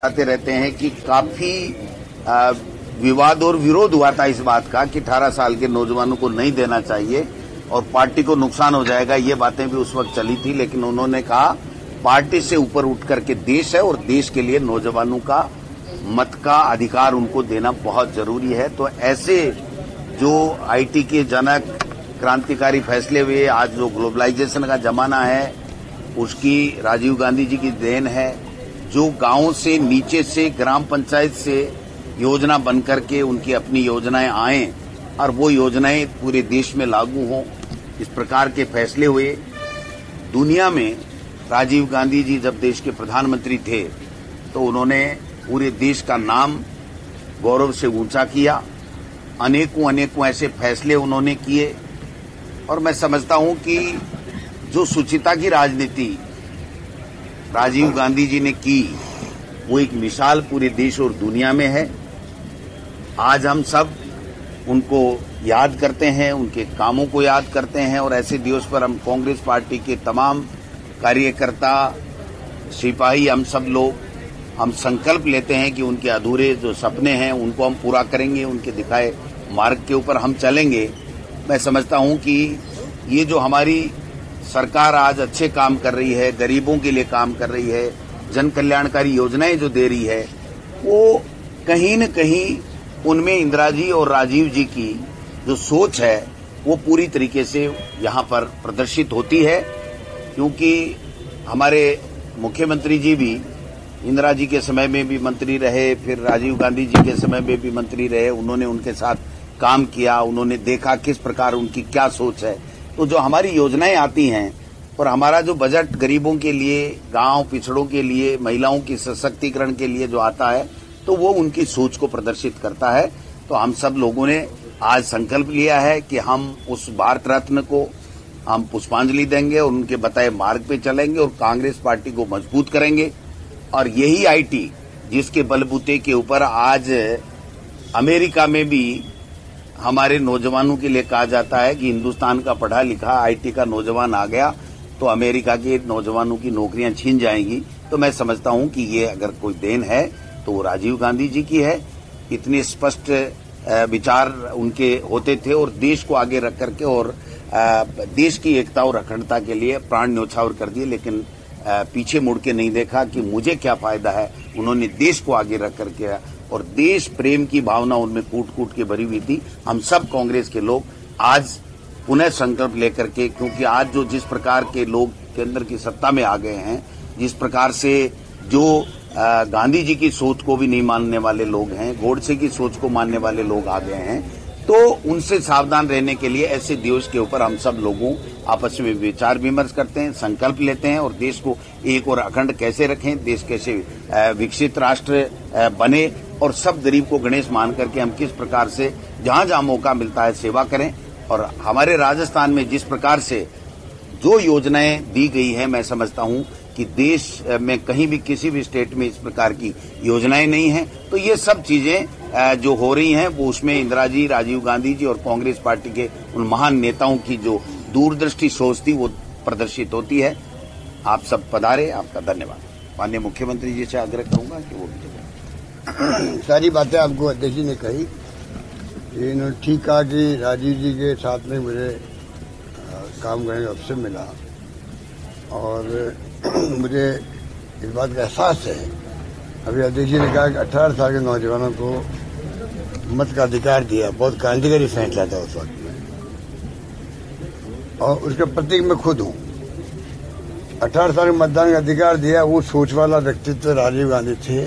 आते रहते हैं कि काफी विवाद और विरोध हुआ था इस बात का कि 18 साल के नौजवानों को नहीं देना चाहिए और पार्टी को नुकसान हो जाएगा। ये बातें भी उस वक्त चली थी, लेकिन उन्होंने कहा पार्टी से ऊपर उठ करके देश है और देश के लिए नौजवानों का मत का अधिकार उनको देना बहुत जरूरी है। तो ऐसे जो आईटी के जनक क्रांतिकारी फैसले हुए, आज जो ग्लोबलाइजेशन का जमाना है उसकी राजीव गांधी जी की देन है। जो गांव से नीचे से ग्राम पंचायत से योजना बन करके उनकी अपनी योजनाएं आए और वो योजनाएं पूरे देश में लागू हों, इस प्रकार के फैसले हुए। दुनिया में राजीव गांधी जी जब देश के प्रधानमंत्री थे तो उन्होंने पूरे देश का नाम गौरव से ऊंचा किया। अनेकों ऐसे फैसले उन्होंने किए और मैं समझता हूं कि जो शुचिता की राजनीति राजीव गांधी जी ने की वो एक मिसाल पूरे देश और दुनिया में है। आज हम सब उनको याद करते हैं, उनके कामों को याद करते हैं और ऐसे दिवस पर हम कांग्रेस पार्टी के तमाम कार्यकर्ता, सिपाही, हम सब लोग हम संकल्प लेते हैं कि उनके अधूरे जो सपने हैं उनको हम पूरा करेंगे, उनके दिखाए मार्ग के ऊपर हम चलेंगे। मैं समझता हूं कि ये जो हमारी सरकार आज अच्छे काम कर रही है, गरीबों के लिए काम कर रही है, जन कल्याणकारी योजनाएं जो दे रही है, वो कहीं न कहीं उनमें इंदिरा जी और राजीव जी की जो सोच है वो पूरी तरीके से यहाँ पर प्रदर्शित होती है। क्योंकि हमारे मुख्यमंत्री जी भी इंदिरा जी के समय में भी मंत्री रहे, फिर राजीव गांधी जी के समय में भी मंत्री रहे, उन्होंने उनके साथ काम किया, उन्होंने देखा किस प्रकार उनकी क्या सोच है। तो जो हमारी योजनाएं आती हैं और हमारा जो बजट गरीबों के लिए, गांव पिछड़ों के लिए, महिलाओं की सशक्तिकरण के लिए जो आता है तो वो उनकी सोच को प्रदर्शित करता है। तो हम सब लोगों ने आज संकल्प लिया है कि हम उस भारत रत्न को हम पुष्पांजलि देंगे और उनके बताए मार्ग पे चलेंगे और कांग्रेस पार्टी को मजबूत करेंगे। और यही आईटी जिसके बलबूते के ऊपर आज अमेरिका में भी हमारे नौजवानों के लिए कहा जाता है कि हिंदुस्तान का पढ़ा लिखा आईटी का नौजवान आ गया तो अमेरिका के नौजवानों की नौकरियां छीन जाएंगी। तो मैं समझता हूं कि ये अगर कोई देन है तो वो राजीव गांधी जी की है। इतने स्पष्ट विचार उनके होते थे और देश को आगे रख करके और देश की एकता और अखंडता के लिए प्राण न्यौछावर कर दिए, लेकिन पीछे मुड़ के नहीं देखा कि मुझे क्या फायदा है। उन्होंने देश को आगे रख करके और देश प्रेम की भावना उनमें कूट कूट के भरी हुई थी। हम सब कांग्रेस के लोग आज पुनः संकल्प लेकर के, क्योंकि आज जो जिस प्रकार के लोग केंद्र की सत्ता में आ गए हैं, जिस प्रकार से जो गांधी जी की सोच को भी नहीं मानने वाले लोग हैं, गोडसे की सोच को मानने वाले लोग आ गए हैं, तो उनसे सावधान रहने के लिए ऐसे दिवस के ऊपर हम सब लोगों आपस में विचार विमर्श करते हैं, संकल्प लेते हैं और देश को एक और अखंड कैसे रखें, देश कैसे विकसित राष्ट्र बने और सब गरीब को गणेश मान करके हम किस प्रकार से जहां जहां मौका मिलता है सेवा करें। और हमारे राजस्थान में जिस प्रकार से जो योजनाएं दी गई हैं, मैं समझता हूं कि देश में कहीं भी किसी भी स्टेट में इस प्रकार की योजनाएं नहीं हैं। तो ये सब चीजें जो हो रही हैं वो उसमें इंदिरा जी, राजीव गांधी जी और कांग्रेस पार्टी के उन महान नेताओं की जो दूरदृष्टि सोच थी वो प्रदर्शित होती है। आप सब पधारे, आपका धन्यवाद। माननीय मुख्यमंत्री जी से आग्रह करूंगा कि वो भी सारी बातें आपको अध्यक्ष जी ने कही। इन्होंने ठीक कहा कि राजीव जी के साथ में मुझे काम करने का अवसर मिला और मुझे इस बात का एहसास है। अभी अध्यक्ष जी ने कहा कि 18 साल के नौजवानों को मत का अधिकार दिया, बहुत क्रांतिकारी फैसला था उस वक्त में और उसके प्रतीक मैं खुद हूँ। 18 साल में मतदान का अधिकार दिया, वो सोच वाला व्यक्तित्व राजीव गांधी थे।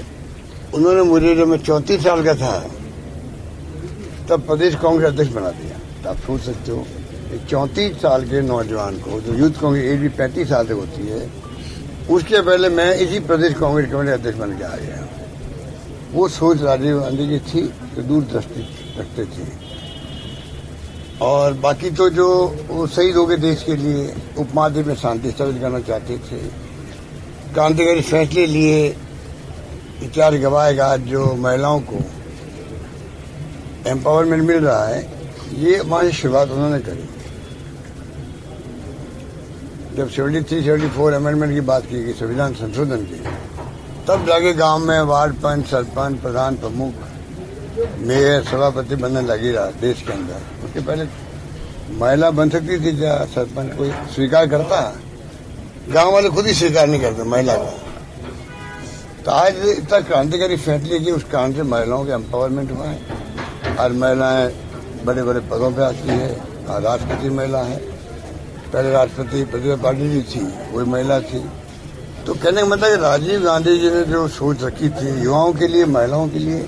उन्होंने मुझे जब मैं 34 साल का था तब प्रदेश कांग्रेस अध्यक्ष बना दिया। तो आप सोच सकते हो 34 साल के नौजवान को, जो यूथ कांग्रेस एज भी 35 साल तक होती है, उसके पहले मैं इसी प्रदेश कांग्रेस कमेटी अध्यक्ष बन के आ गया। वो सोच राजीव गांधी की थी तो दूरदृष्टि रखते थे। और बाकी तो जो वो शहीद हो गए देश के लिए, उपमहाद्वीप में शांति स्थापित करना चाहते थे, क्रांतिकारी फैसले लिए, इतिहास गवाएगा जो महिलाओं को एम्पावरमेंट मिल रहा है, ये हमारी शुरुआत उन्होंने करी। जब 73-74 अमेंडमेंट की बात की गई, संविधान संशोधन की, तब जाके गांव में वार्ड पंच, सरपंच, प्रधान, प्रमुख, मेयर, सभापति बनने लगी रहा देश के अंदर। उसके पहले महिला बन सकती थी क्या? सरपंच कोई स्वीकार करता? गांव वाले खुद ही स्वीकार नहीं करते महिला का। तो आज इतना क्रांतिकारी फैसले की, उस कारण से महिलाओं के एम्पावरमेंट हुआ है। आज महिलाएं बड़े बड़े पदों पे आती है। आज राष्ट्रपति महिला है, पहले राष्ट्रपति प्रतिभा पाटिल जी थी, वही महिला थी। तो कहने का मतलब है राजीव गांधी जी ने जो सोच रखी थी युवाओं के लिए, महिलाओं के लिए,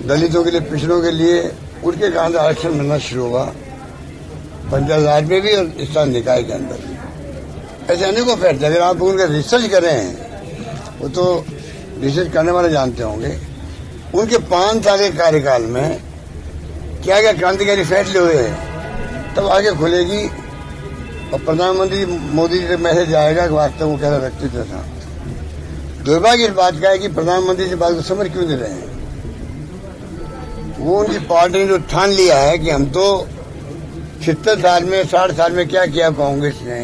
दलितों के लिए, पिछड़ों के लिए, उनके कारण से आरक्षण मिलना शुरू हुआ पंचायत राज में भी और स्थानीय निकाय के अंदर भी। ऐसे अनेकों फैसले अगर आप उनका रिसर्च करें, वो तो रिसर्च करने वाले जानते होंगे, उनके 5 साल के कार्यकाल में क्या क्या क्रांतिकारी फैसले हुए, तब आगे खुलेगी। और प्रधानमंत्री मोदी जी से मैसेज आएगा कि वास्तव वो कैसा व्यक्तित्व था। दुर्भाग्य इस बात का है कि प्रधानमंत्री से बात को समझ क्यों दे रहे हैं। वो उनकी पार्टी ने जो ठान लिया है कि हम तो 76 साल में, 60 साल में क्या किया कांग्रेस ने,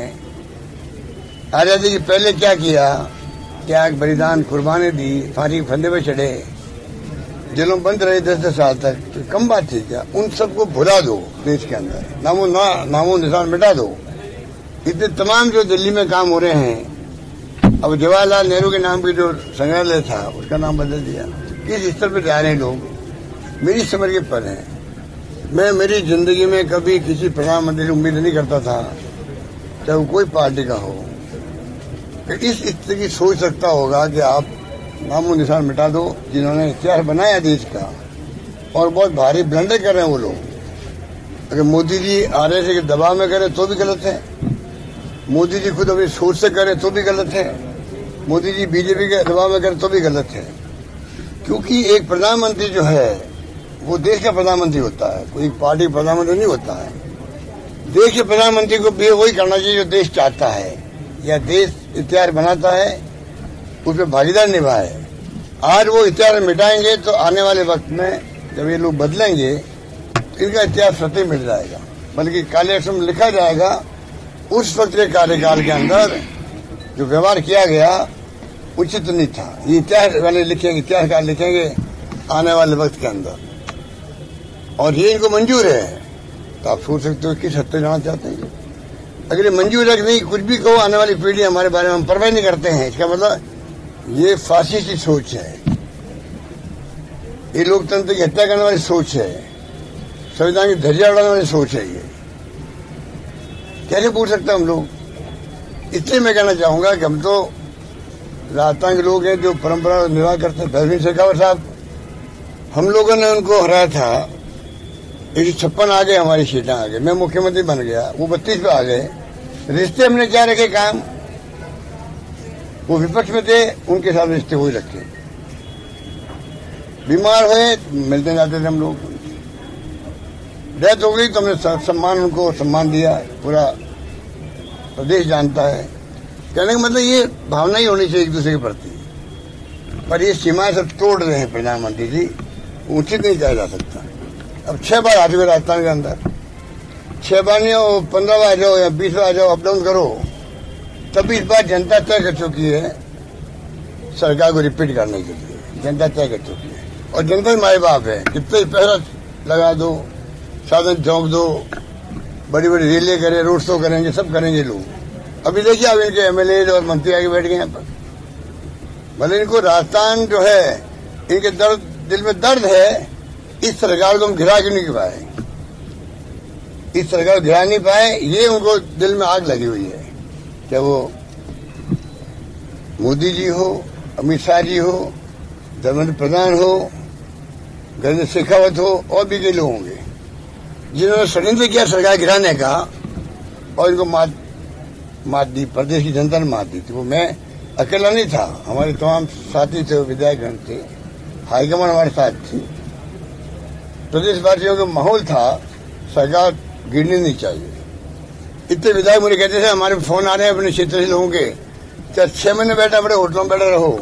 आजादी के पहले क्या किया, त्याग, बलिदान, कुर्बानी दी, फांसी के फंदे पे चढ़े, जेलों बंद रहे 10-10 साल तक, तो कम बात थी क्या? उन सबको भुला दो देश के अंदर, नामो निशान मिटा दो। इतने तमाम जो दिल्ली में काम हो रहे हैं, अब जवाहरलाल नेहरू के नाम की जो संग्रहालय था उसका नाम बदल दिया। किस स्तर पर जा रहे हैं लोग, मेरी समझ के पर है। मैं मेरी जिंदगी में कभी किसी प्रधानमंत्री से उम्मीद नहीं करता था, चाहे वो कोई पार्टी का हो, इस स्थिति की सोच सकता होगा कि आप नामो निशान मिटा दो जिन्होंने इतिहास बनाया देश का। और बहुत भारी ब्लंडर कर रहे हैं वो लोग। अगर मोदी जी आरएसएस के दबाव में करें तो भी गलत है, मोदी जी खुद अपनी सोच से करें तो भी गलत है, मोदी जी बीजेपी के दबाव में करें तो भी गलत है। क्योंकि एक प्रधानमंत्री जो है वो देश का प्रधानमंत्री होता है, कोई पार्टी का प्रधानमंत्री नहीं होता है। देश के प्रधानमंत्री को भी वही करना चाहिए जो देश चाहता है या देश इतिहास बनाता है, उसमें भागीदार निभाए। आज वो इतिहास मिटाएंगे तो आने वाले वक्त में जब ये लोग बदलेंगे इनका इतिहास सत्य मिट जाएगा, बल्कि काले अक्षर में लिखा जाएगा उस वक्त के कार्यकाल के अंदर जो व्यवहार किया गया उचित नहीं था। ये इतिहास वाले लिखेंगे, इतिहासकार लिखेंगे आने वाले वक्त के अंदर, और ये इनको मंजूर है। तो आप सोच सकते हो किस हद तक जाना चाहते हैं। अगर ये मंजूर है कि नहीं, कुछ भी कहो, आने वाली पीढ़ी हमारे बारे में हम परवाह नहीं करते हैं, इसका मतलब ये फासिस्ट की सोच है, ये लोकतंत्र की हत्या करने वाली सोच है, संविधान की धज्जियां उड़ाने वाली सोच है। ये कैसे पूछ सकते हम लोग। इसलिए मैं कहना चाहूंगा कि हम तो राजस्थान के लोग हैं जो परंपरा निर्वाह करते हैं। परवीन शेखावत साहब, हम लोगों ने उनको हराया था, 156 आ गए, हमारी सीटें आ गई, मैं मुख्यमंत्री बन गया, वो 32 पे आ गए। रिश्ते हमने क्या रखे काम, वो विपक्ष में थे, उनके साथ रिश्ते वही रखे। बीमार हुए मिलते जाते थे हम लोग, डेथ हो गई तो हमने सम्मान, उनको सम्मान दिया, पूरा प्रदेश जानता है। कहने का मतलब ये भावना ही होनी चाहिए एक दूसरे के प्रति, पर ये सीमाएं सब तोड़ रहे हैं प्रधानमंत्री जी, उचित नहीं कहा जा सकता। अब 6 बार आ चुके राजस्थान के अंदर, 6 बार नहीं हो, 15 बार आ जाओ या 20 बार आ जाओ, अप डाउन करो, तभी इस बार जनता तय कर चुकी है सरकार को रिपीट करने के लिए। जनता तय कर चुकी है और जनता ही माए बाप है। कितने ही पैसा लगा दो, साधन झोंक दो, बड़ी बड़ी रैलियां करें, रोड शो करेंगे, सब करेंगे लोग। अभी देखिए अब इनके एमएलए और मंत्री आगे बैठ गए यहाँ पर। भले इनको राजस्थान जो है, इनके दर्द, दिल में दर्द है, इस सरकार को हम गिरा क्यों नहीं पाए, इस सरकार को गिरा नहीं पाए, ये उनको दिल में आग लगी हुई है। चाहे वो मोदी जी हो, अमित शाह जी हो, धर्मेंद्र प्रधान हो, गजेंद्र शेखावत हो, और भी कई लोग होंगे जिन्होंने षड्यंत्र किया सरकार गिराने का, और इनको मात दी, प्रदेश की जनता ने मात दी थी। वो मैं अकेला नहीं था, हमारे तमाम साथी थे, विधायकगण थे, हाईकमान हमारे साथ थी, प्रदेशवासियों का माहौल था, सरकार गिरनी नहीं चाहिए। इतने विधायक मुझे कहते थे, हमारे फोन आ रहे हैं अपने क्षेत्र से लोगों के, चाहे 6 महीने बैठा बड़े होटलों में बैठे रहो,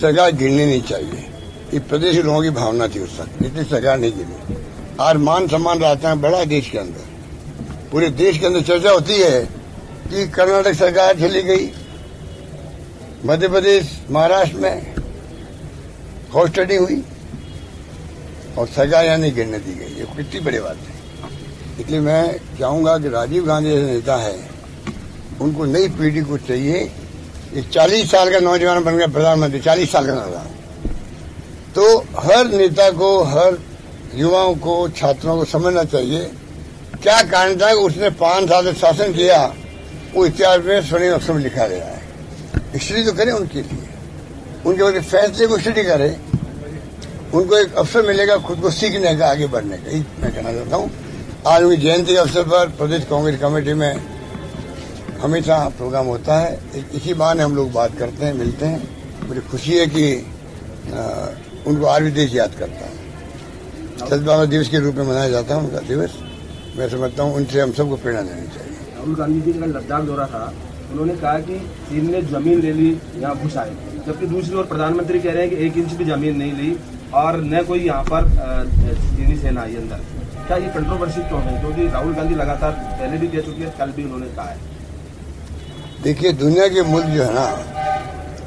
सरकार गिरनी नहीं चाहिए। ये प्रदेश के लोगों की भावना थी उस वक्त, इतनी सरकार नहीं गिरी। आज मान सम्मान रहता है बड़ा देश के अंदर, पूरे देश के अंदर चर्चा होती है कि कर्नाटक सरकार चली गई, मध्य प्रदेश महाराष्ट्र में हाउस स्टडी हुई और सजा यानी गिरने दी गई। ये कितनी बड़ी बात है। इसलिए मैं चाहूंगा कि राजीव गांधी जैसे नेता है, उनको नई पीढ़ी को चाहिए। ये 40 साल का नौजवान बन गया प्रधानमंत्री, 40 साल का नौजवान। तो हर नेता को, हर युवाओं को, छात्रों को समझना चाहिए क्या कारण था कि उसने 5 साल से शासन किया। वो इतिहास में स्वर्णिम अक्षर में लिखा गया है। स्टडी तो करें उनके लिए, उनके बाद फैसले को स्टडी करें, उनको एक अवसर मिलेगा खुद को सीखने का, आगे बढ़ने का। यही मैं कहना चाहता हूँ। आज उनकी जयंती के अवसर पर प्रदेश कांग्रेस कमेटी में हमेशा प्रोग्राम होता है। इसी बहाने हम लोग बात करते हैं, मिलते हैं। मुझे खुशी है कि उनको आज भी देश याद करता है। सद्भावना दिवस के रूप में मनाया जाता है उनका दिवस। मैं समझता हूँ उनसे हम सबको प्रेरणा लेनी चाहिए। राहुल गांधी जी का लद्दाख दौरा था, उन्होंने कहा कि चीन ने जमीन ले ली, यहाँ घुस आए, जबकि दूसरी ओर प्रधानमंत्री कह रहे हैं कि 1 इंच भी जमीन नहीं ली और न कोई यहाँ पर चीनी सेना आई अंदर। क्या ये कंट्रोवर्सी क्यों है? क्योंकि राहुल गांधी लगातार पहले भी कह चुके हैं, कल भी उन्होंने कहा है। देखिए, दुनिया के मुल्क जो है ना,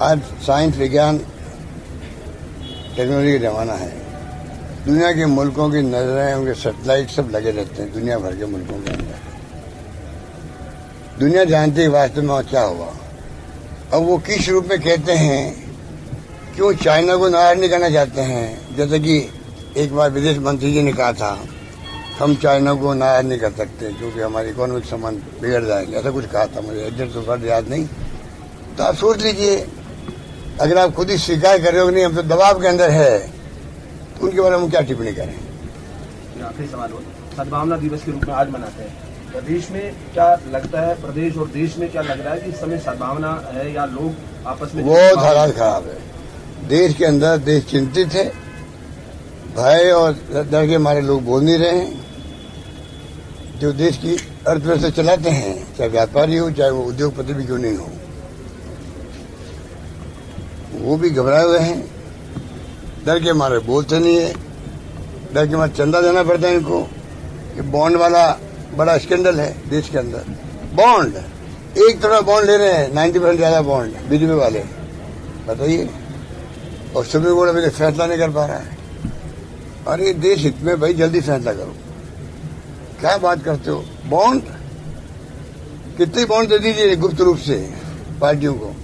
आज साइंस, विज्ञान, टेक्नोलॉजी का जमाना है। दुनिया के मुल्कों की नजरें, उनके सैटेलाइट सब लगे रहते हैं दुनिया भर के मुल्कों के अंदर। दुनिया जानती है वास्तव में क्या हुआ। अब वो किस रूप में कहते हैं, क्यों चाइना को नाराज नहीं करना चाहते हैं। जैसे कि एक बार विदेश मंत्री जी ने कहा था, हम चाइना को नाराज नहीं कर सकते क्योंकि हमारी इकोनॉमिक संबंध बिगड़ जाएंगे, ऐसा कुछ कहा था। मुझे एग्जैक्ट तो वर्ड याद नहीं। तो आप सोच लीजिए, अगर आप खुद ही स्वीकार कर रहे हो नहीं हम तो दबाव के अंदर है, तो उनके बारे में क्या टिप्पणी करें। आखिरी सवाल हो, सद्भावना दिवस के रूप में आज मनाते हैं, प्रदेश में क्या लगता है, प्रदेश और देश में क्या लग रहा है कि इस समय सद्भावना है या लोग आपस में? बहुत हालात खराब है देश के अंदर। देश चिंतित है, भय और डर के मारे लोग बोल नहीं रहे हैं। जो देश की अर्थव्यवस्था चलाते हैं, चाहे व्यापारी हो, चाहे वो उद्योगपति भी क्यों नहीं हो, वो भी घबराए हुए हैं। डर के मारे बोलते नहीं है, डर के मारे चंदा देना पड़ता है इनको। ये बॉन्ड वाला बड़ा स्कैंडल है देश के अंदर। बॉन्ड, एक तरफ बॉन्ड ले रहे हैं, 90% ज्यादा बॉन्ड बीजेपी वाले, बताइए। और सुप्रीम कोर्ट अभी फैसला नहीं कर पा रहा है। अरे देश हित में भाई जल्दी फैसला करो, क्या बात करते हो। बॉन्ड, कितने बॉन्ड दे दीजिए गुप्त रूप से पार्टियों को,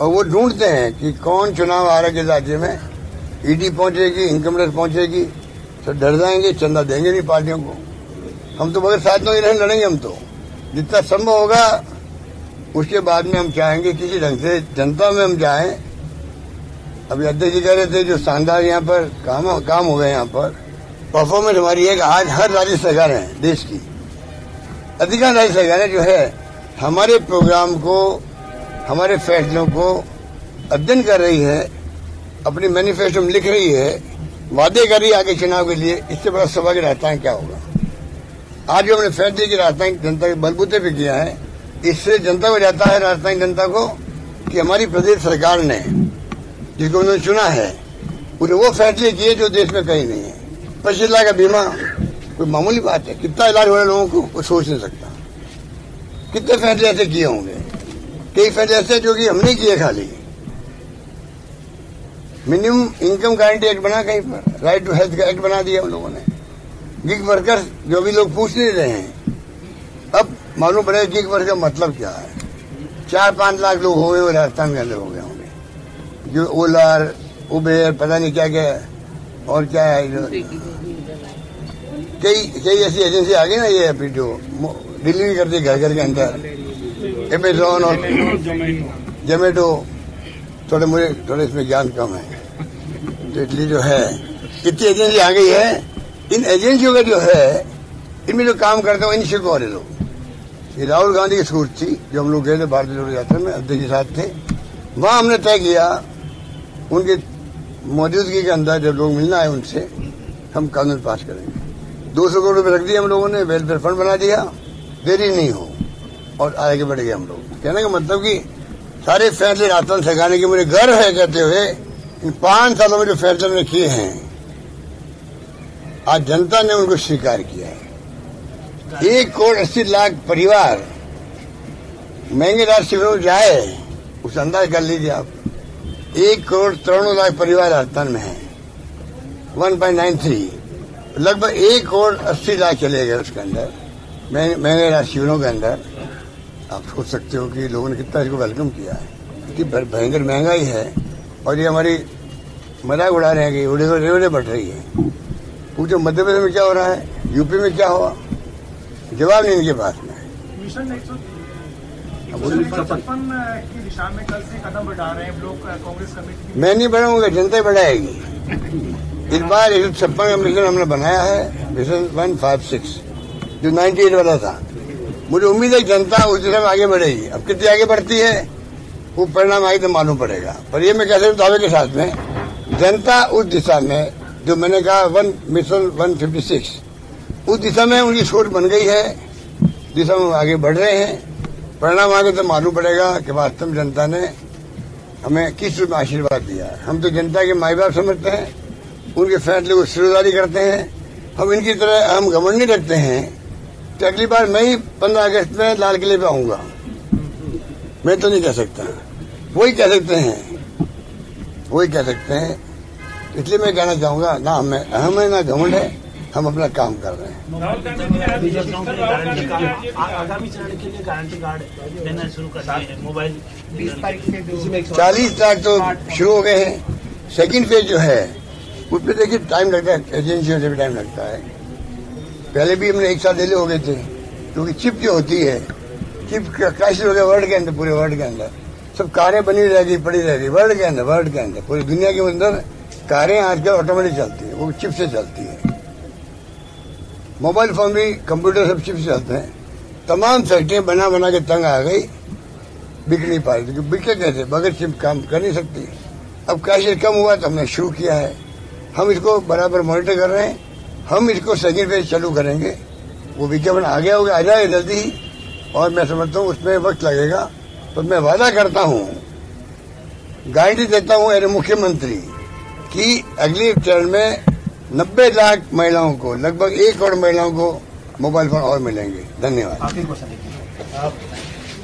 और वो ढूंढते हैं कि कौन चुनाव आ रहा है राज्य में। ईडी पहुंचेगी, इनकम टैक्स पहुंचेगी, तो डर जाएंगे, चंदा देंगे नहीं पार्टियों को। हम तो बगैर साथ में नहीं लड़ेंगे। हम तो जितना संभव होगा उसके बाद में हम चाहेंगे किसी ढंग से जनता में हम जाएं। अभी अध्यक्ष जी कह रहे थे जो शानदार यहाँ पर काम हो गए, यहाँ पर परफॉर्मेंस हमारी है कि आज हर राज्य सरकारें, देश की अधिकांश राज्य सरकारें जो है हमारे प्रोग्राम को, हमारे फैसलों को अध्ययन कर रही है, अपनी मैनिफेस्टो में लिख रही है, वादे कर रही है आगे चुनाव के लिए। इससे बड़ा सौभाग्य रहता है क्या होगा। आज जो हमने फैसले की राजस्थान जनता के बलबूते पे किया है, इससे जनता को जाता है, राजस्थान जनता को, कि हमारी प्रदेश सरकार ने जिसको उन्होंने चुना है उन्हें वो फैसले किए जो देश में कहीं नहीं है। 25 लाख का बीमा कोई मामूली बात है। कितना इलाज हो रहा है लोगों को वो सोच नहीं सकता। कितने फैसले ऐसे किए होंगे, कई फैसले ऐसे जो कि हमने किए। खाली मिनिमम इनकम गारंटी एक्ट बना, कहीं पर राइट टू हेल्थ का एक्ट बना दिया हम लोगों ने। गिग वर्कर्स जो भी लोग पूछ नहीं रहे हैं, अब मालूम पड़ेगा गिग वर्कर का मतलब क्या है। 4-5 लाख लोग हो गए वो राजस्थान के अंदर हो गए होंगे, जो ओला, उबेर, पता नहीं क्या क्या और क्या है। कई ऐसी एजेंसी आ गई ना, ये अभी जो डिलीवरी करती घर घर के अंदर, अमेजोन और जोमेटो। थोड़े इसमें ज्ञान कम है, तो इसलिए जो है इतनी एजेंसी आ गई है। इन एजेंसियों का जो है, इनमें जो काम करते हैं इन शिको वाले लोग। ये राहुल गांधी की सूट थी जो हम लोग गए थे भारतीय जोड़ो यात्रा में, अध्यक्ष के साथ थे। वहां हमने तय किया उनकी मौजूदगी के अंदर जब लोग मिलना है उनसे हम कानून पास करेंगे। 200 करोड़ रुपये रख दिए हम लोगों ने, वेलफेयर फंड बना दिया, देरी नहीं हो, और आगे बढ़ गए हम लोग। कहने का मतलब कि सारे फैसले राजस्थान सरकार ने, मुझे गर्व है कहते हुए इन 5 सालों में जो फैसले मैंने किए हैं, आज जनता ने उनको स्वीकार किया है। 1 करोड़ 80 लाख परिवार महंगे राज शिविरों में जाए, उस अंदाज कर लीजिए आप। 1,93,00,000 परिवार राजस्थान में है, 1.93, लगभग 1,80,00,000 चले गए उसके अंदर, महंगे शिविरों के अंदर। आप सोच सकते हो कि लोगों ने कितना इसको वेलकम किया है, कि भयंकर महंगाई है और ये हमारी मजाक उड़ा रहे हैं कि रेवड़े बढ़ रही है। पूछो मध्य प्रदेश में क्या हो रहा है, यूपी में क्या हुआ, जवाब नहीं इनके पास में। मिशन 156 की दिशा में कल से कदम बढ़ा रहे हैं लोग, कांग्रेस कमेटी। मैं नहीं बढ़ाऊंगा, जनता बढ़ाएगी। इस बार 156 का मिशन हमने बनाया है, मिशन 156 जो 98 वाला था। मुझे उम्मीद है जनता उस दिशा में आगे बढ़ेगी। अब कितनी आगे बढ़ती है वो परिणाम आगे तो मालूम पड़ेगा, पर ये मैं कहता हूँ दावे के साथ में, जनता उस दिशा में जो मैंने कहा मिशन 156 उस दिशा में उनकी सोच बन गई है, दिशा में आगे बढ़ रहे हैं। परिणाम आगे तो मालूम पड़ेगा कि वास्तव में जनता ने हमें किस रूप में आशीर्वाद दिया है। हम तो जनता के माई बाप समझते हैं, उनके फैसले को सिरदारी करते हैं। हम इनकी तरह हम घमंड नहीं रखते हैं कि अगली बार मैं ही 15 अगस्त में लाल किले पे आऊंगा, मैं तो नहीं कह सकता, वही कह सकते हैं। इसलिए मैं कहना चाहूंगा, ना हमें अहम है ना घमंड है, हम अपना काम कर रहे हैं। आगामी चरण के लिए गारंटी कार्ड देना शुरू कर दिए हैं, मोबाइल 20 तारीख से 40 लाख तो शुरू हो गए हैं। सेकंड फेज जो है उसमें देखिए टाइम लगता है, एजेंसियों से भी टाइम लगता है। पहले भी हमने 1 साल पहले हो गए थे, क्योंकि चिप जो होती है, चिप क्राइसिस हो गया वर्ल्ड के अंदर, पूरे वर्ल्ड के अंदर सब कारें बनी रहेगी, पड़ी रहेगी वर्ल्ड के अंदर पूरी दुनिया के अंदर कारें आजकल ऑटोमेटिक चलती है, वो चिप से चलती है। मोबाइल फोन भी, कंप्यूटर सब चिप से चलते हैं। तमाम फैक्ट्रियां बना के तंग आ गई, बिक नहीं पा रही, क्योंकि बिके कैसे, बगैर चिप काम कर नहीं सकती। अब क्राइसिस कम हुआ तो हमने शुरू किया है, हम इसको बराबर मॉनिटर कर रहे हैं। हम इसको सेकेंड फेज चालू करेंगे, वो विज्ञापन आ गया होगा, आ जाए जल्दी ही, और मैं समझता हूँ उसमें वक्त लगेगा। तो मैं वादा करता हूँ, गारंटी देता हूँ एज मुख्यमंत्री कि अगले चरण में 90 लाख महिलाओं को, लगभग 1 करोड़ महिलाओं को मोबाइल फोन और मिलेंगे। धन्यवाद। आखिरी क्वेश्चन है,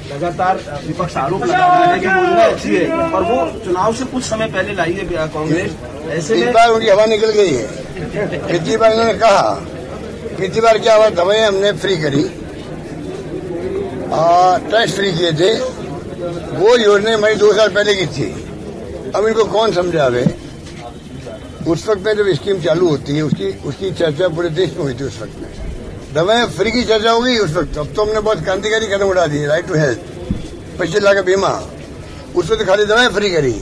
लगातार विपक्ष आरोप लगा रहा है कि योजना अच्छी है और वो चुनाव से कुछ समय पहले लाई है कांग्रेस, ऐसे में इस बार उनकी हवा निकल गई है। पिछली बार उन्होंने कहा, पिछली बार क्या हुआ, दवाएं हमने फ्री करी, टेस्ट फ्री किए थे, वो योजना हमारी 2 साल पहले की थी। अब इनको कौन समझावे। उस वक्त में जब स्कीम चालू होती है उसकी चर्चा पूरे देश में हुई थी। उस वक्त में दवाएं फ्री की चर्चा हो गई उस वक्त। अब तो हमने बहुत क्रांतिकारी कदम उठा दिए, राइट टू हेल्थ, 25 लाख का बीमा, उस वक्त खाली दवाएं फ्री करी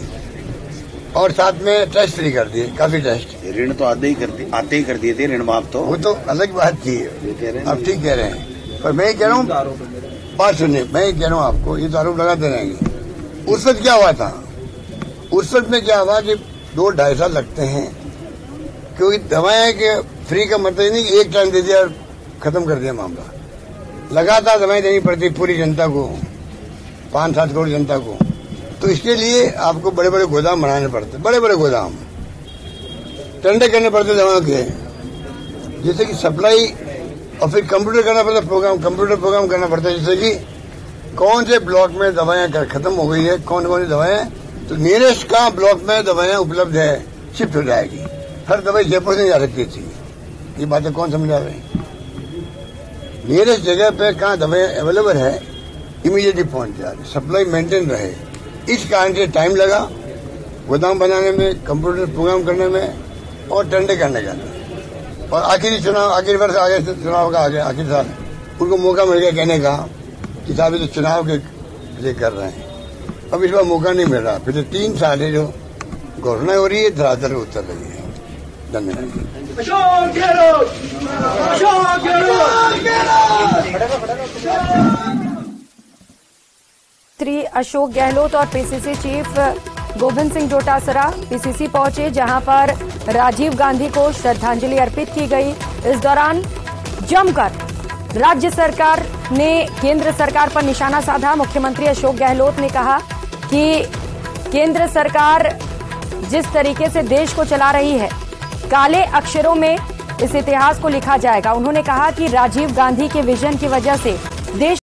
और साथ में टेस्ट फ्री कर दिए, काफी टेस्ट। ऋण तो आते ही कर दिए थे, ऋण माफ तो वो तो अलग बात थी, आप ठीक कह रहे हैं, पर मैं कह रहा हूँ, बात सुनिए, मैं कह रहा हूँ आपको, ये तो आरोप लगाते रहेंगे। उस वक्त क्या हुआ था, उस वक्त में क्या हुआ कि 2-2.5 साल लगते हैं, क्योंकि दवाएं के फ्री का मतलब नहीं कि एक टाइम दे दिया और खत्म कर दिया मामला। लगातार दवाएं देनी पड़ती पूरी जनता को, 5-7 करोड़ जनता को। तो इसके लिए आपको बड़े बड़े गोदाम बनाने पड़ते, बड़े बड़े गोदाम टेंडर करने पड़ते दवाओं के, जैसे कि सप्लाई, और फिर कंप्यूटर करना पड़ता, कंप्यूटर प्रोग्राम करना पड़ता है, जैसे कि कौन से ब्लॉक में दवाएं खत्म हो गई है, कौन कौन सी दवाएं, तो नियरेस्ट कहाँ ब्लॉक में दवाएं उपलब्ध है, शिफ्ट हो जाएगी। हर दवाई जयपुर नहीं जा सकती थी, ये बातें कौन समझा रहे हैं। नियरेस्ट जगह पे कहाँ दवाएं अवेलेबल है, इमीडिएटली पहुंच जा रही, सप्लाई मेंटेन रहे। इस कारण से टाइम लगा गोदाम बनाने में, कंप्यूटर प्रोग्राम करने में और टेंडर करने का। और आखिरी वर्ष आगे चुनाव का आखिरी साल उनको मौका मिल गया कहने का कि साहब तो चुनाव के लिए कर रहे हैं। अब इस बार मौका नहीं मिल रहा, फिर 3 साल है जो घोषणा हो रही है, धरातल उतर रही है। धन्यवाद। श्री अशोक गहलोत और PCC chief Govind Singh Dotasra PCC पहुंचे, जहां पर राजीव गांधी को श्रद्धांजलि अर्पित की गई। इस दौरान जमकर राज्य सरकार ने केंद्र सरकार पर निशाना साधा। मुख्यमंत्री अशोक गहलोत ने कहा कि केंद्र सरकार जिस तरीके से देश को चला रही है, काले अक्षरों में इस इतिहास को लिखा जाएगा। उन्होंने कहा कि राजीव गांधी के विजन की वजह से देश